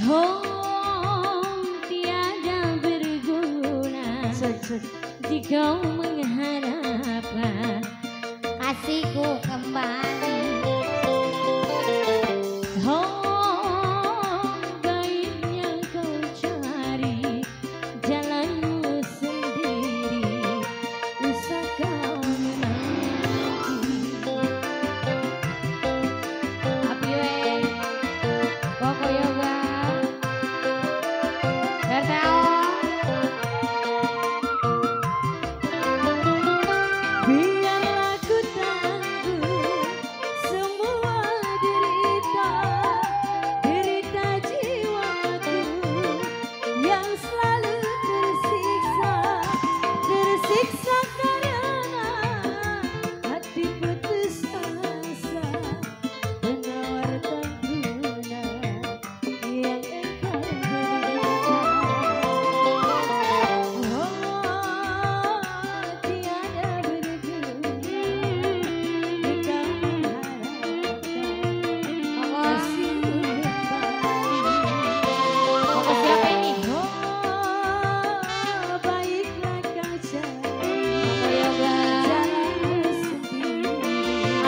Oh, tiada berguna jika mengharapkan kasihku kembali. Oh, baiknya kau cari jalanmu sendiri, usah kau menanti. Api we, Koko Yoga, Bertao. Biarlah ku tanggung semua derita, derita jiwaku yang selalu tersiksa, tersiksa karena hati putus asa, penawar tak guna yang engkau berikan. Oh, tiada berguna jika mengharapkan kasihmu kembali. Koko siapa ini? Oh, baiklah kau cari jalanmu sendiri,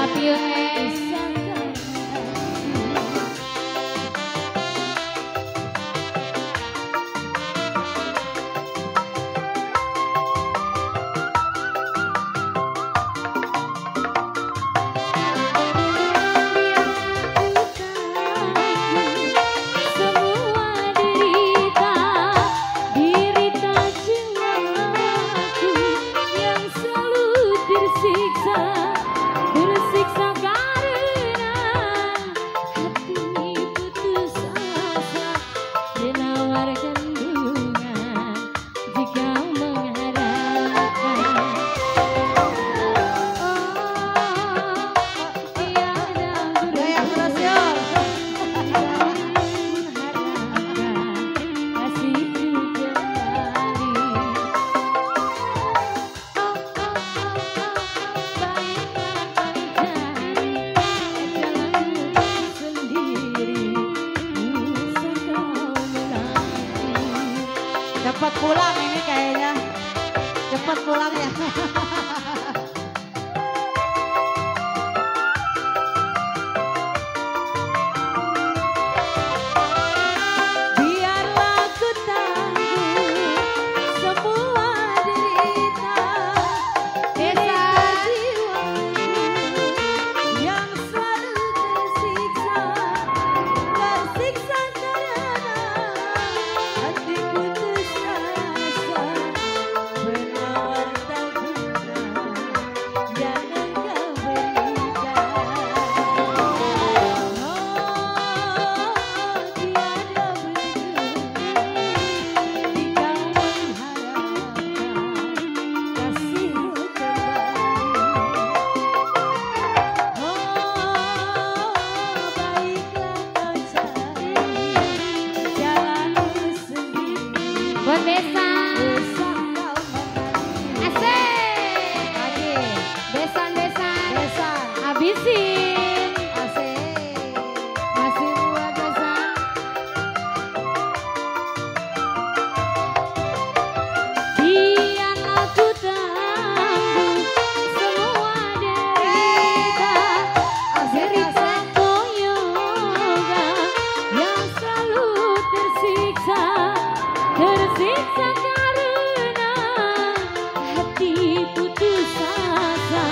api usah kau menanti. Semua derita, derita jiwaku yang selalu tersiksa, tersiksa karena hati putus asa, menawarkan bunga jika mengharapkan. Oh, tiada berguna kasihku kembali. Cepat pulang ini kayaknya. Cepat pulang ya. Biarlah ku tanggung semua derita, derita jiwaku yang selalu tersiksa, tersiksa karena hati putus asa, penawar tak guna yang engkau berikan. Oh, tiada berguna jika mengharapkan kasihmu kembali. Oh, baiklah kau cari jalanmu sendiri, buat besan usah kau menanti. Asik lagi besan-besan, besan habisin. Asik masih buat besan. Biarlah ku tanggung semua derita, derita koyoga yang selalu tersiksa, tersiksa karena hati putus asa,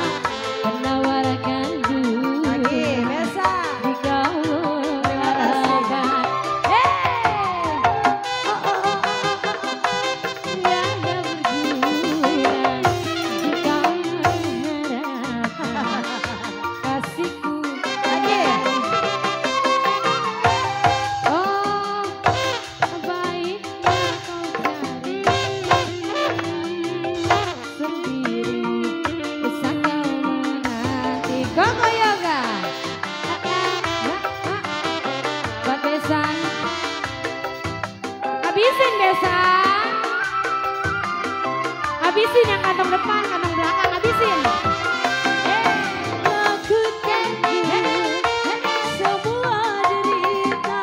menawarkan bunga Lagi biasa. jika mengharapkan. Tiada berguna jika mengharapkan kasihku. Lagi. Oh, baiknya kau cari sendiri, usah kau menanti. Koko Yoga, buat besan, habisin besan, habisin yang kantong depan, kantong belakang, habisin. Aku tanggung semua derita,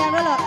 goyang dulu.